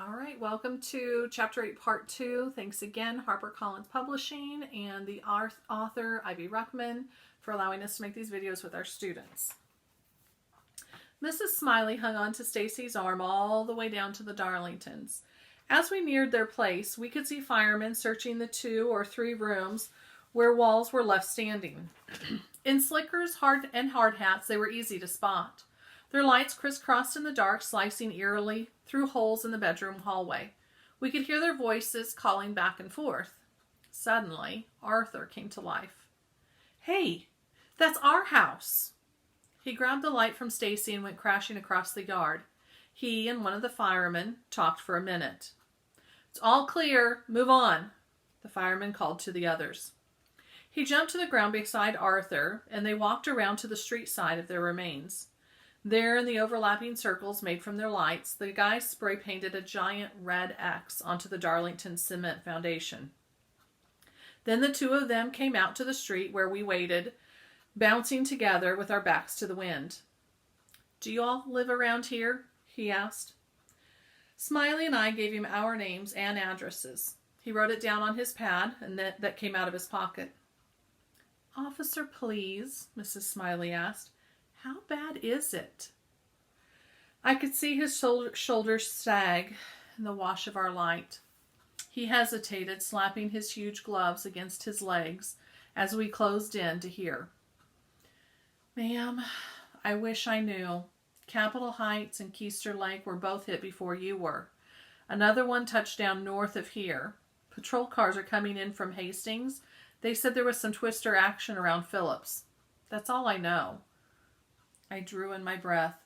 All right, welcome to Chapter 8, Part 2. Thanks again, HarperCollins Publishing and the author, Ivy Ruckman, for allowing us to make these videos with our students. Mrs. Smiley hung on to Stacy's arm all the way down to the Darlingtons. As we neared their place, we could see firemen searching the 2 or 3 rooms where walls were left standing. In slickers, hard hats, they were easy to spot. Their lights crisscrossed in the dark, slicing eerily through holes in the bedroom hallway. We could hear their voices calling back and forth. Suddenly, Arthur came to life. "Hey, that's our house!" He grabbed the light from Stacy and went crashing across the yard. He and one of the firemen talked for a minute. "It's all clear. Move on," the fireman called to the others. He jumped to the ground beside Arthur, and they walked around to the street side of their remains. There, in the overlapping circles made from their lights, the guys spray painted a giant red X onto the Darlington cement foundation. Then the 2 of them came out to the street where we waited, bouncing together with our backs to the wind. "Do you all live around here?" he asked. Smiley and I gave him our names and addresses. He wrote it down on his pad, and that came out of his pocket. "Officer, please," Mrs. Smiley asked. "How bad is it?" I could see his shoulders sag in the wash of our light. He hesitated, slapping his huge gloves against his legs as we closed in to hear. "Ma'am, I wish I knew. Capitol Heights and Keister Lake were both hit before you were. Another one touched down north of here. Patrol cars are coming in from Hastings. They said there was some twister action around Phillips. That's all I know." I drew in my breath.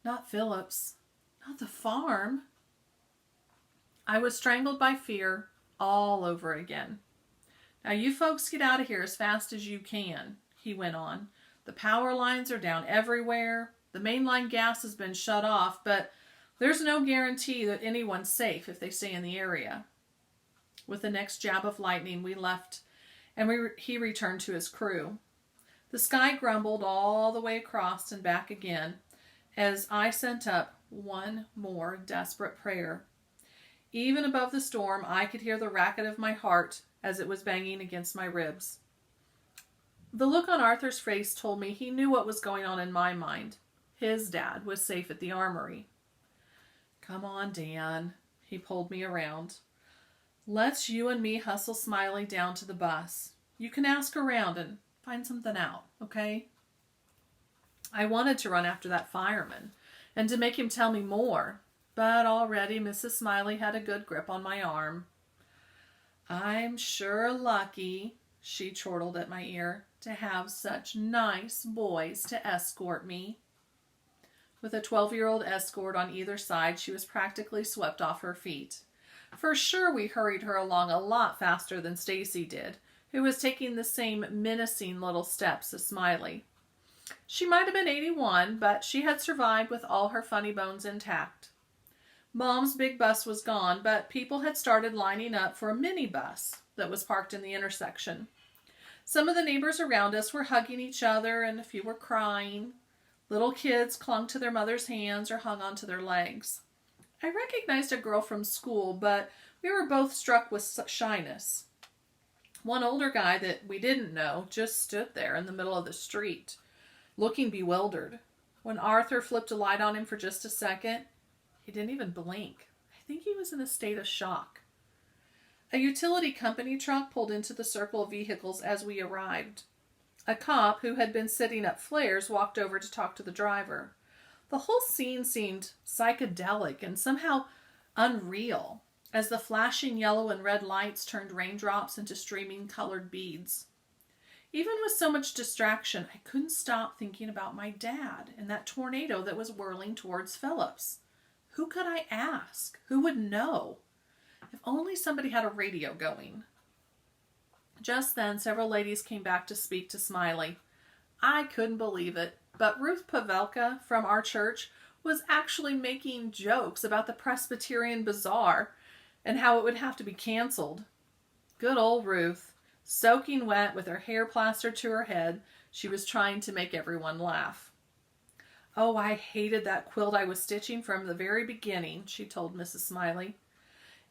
Not Phillips. Not the farm. I was strangled by fear all over again. "Now you folks get out of here as fast as you can," he went on. "The power lines are down everywhere. The mainline gas has been shut off, but there's no guarantee that anyone's safe if they stay in the area." With the next jab of lightning, we left, and he returned to his crew. The sky grumbled all the way across and back again as I sent up one more desperate prayer. Even above the storm, I could hear the racket of my heart as it was banging against my ribs. The look on Arthur's face told me he knew what was going on in my mind. His dad was safe at the armory. "Come on, Dan." He pulled me around. "Let's you and me hustle Smiley down to the bus. You can ask around and find something out, okay?" I wanted to run after that fireman and to make him tell me more, but already Mrs. Smiley had a good grip on my arm. "I'm sure lucky," she chortled at my ear, "to have such nice boys to escort me." With a 12-year-old escort on either side, she was practically swept off her feet. For sure we hurried her along a lot faster than Stacy did, who was taking the same menacing little steps as Smiley. She might have been 81, but she had survived with all her funny bones intact. Mom's big bus was gone, but people had started lining up for a minibus that was parked in the intersection. Some of the neighbors around us were hugging each other, and a few were crying. Little kids clung to their mother's hands or hung onto their legs. I recognized a girl from school, but we were both struck with shyness. One older guy that we didn't know just stood there in the middle of the street, looking bewildered. When Arthur flipped a light on him for just a second, he didn't even blink. I think he was in a state of shock. A utility company truck pulled into the circle of vehicles as we arrived. A cop who had been sitting up flares walked over to talk to the driver. The whole scene seemed psychedelic and somehow unreal, as the flashing yellow and red lights turned raindrops into streaming colored beads. Even with so much distraction, I couldn't stop thinking about my dad and that tornado that was whirling towards Phillips. Who could I ask? Who would know? If only somebody had a radio going. Just then, several ladies came back to speak to Smiley. I couldn't believe it, but Ruth Pavelka from our church was actually making jokes about the Presbyterian Bazaar and how it would have to be canceled. Good old Ruth. Soaking wet with her hair plastered to her head, she was trying to make everyone laugh. "Oh, I hated that quilt I was stitching from the very beginning," she told Mrs. Smiley.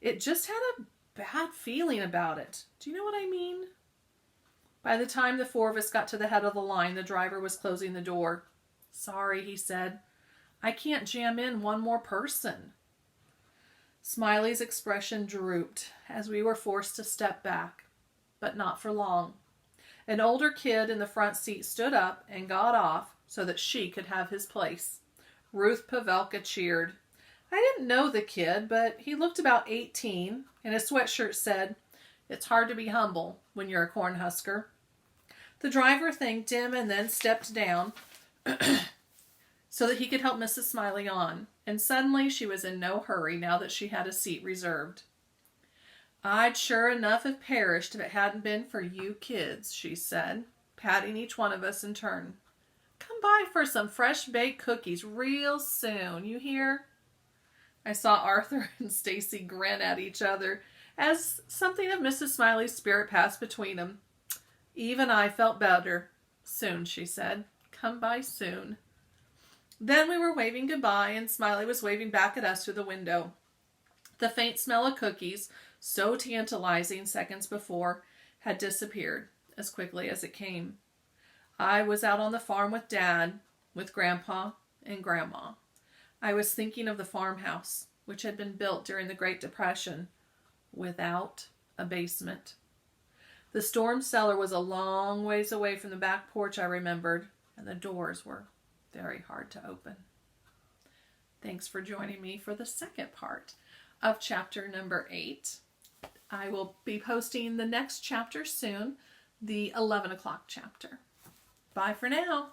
"It just had a bad feeling about it. Do you know what I mean?" By the time the four of us got to the head of the line, the driver was closing the door. "Sorry," he said. "I can't jam in one more person." Smiley's expression drooped as we were forced to step back, but not for long. An older kid in the front seat stood up and got off so that she could have his place. Ruth Pavelka cheered. I didn't know the kid, but he looked about 18, and his sweatshirt said, "It's hard to be humble when you're a Cornhusker." The driver thanked him and then stepped down so that he could help Mrs. Smiley on, and suddenly she was in no hurry now that she had a seat reserved. "I'd sure enough have perished if it hadn't been for you kids," she said, patting each one of us in turn. "Come by for some fresh baked cookies real soon, you hear?" I saw Arthur and Stacy grin at each other as something of Mrs. Smiley's spirit passed between them. Even I felt better. "Soon," she said. "Come by soon." Then we were waving goodbye, and Smiley was waving back at us through the window. The faint smell of cookies, so tantalizing seconds before, had disappeared as quickly as it came. I was out on the farm with Dad, with Grandpa and Grandma. I was thinking of the farmhouse, which had been built during the Great Depression, without a basement. The storm cellar was a long ways away from the back porch, I remembered, and the doors were very hard to open. Thanks for joining me for the second part of chapter number 8. I will be posting the next chapter soon, the 11 o'clock chapter. Bye for now.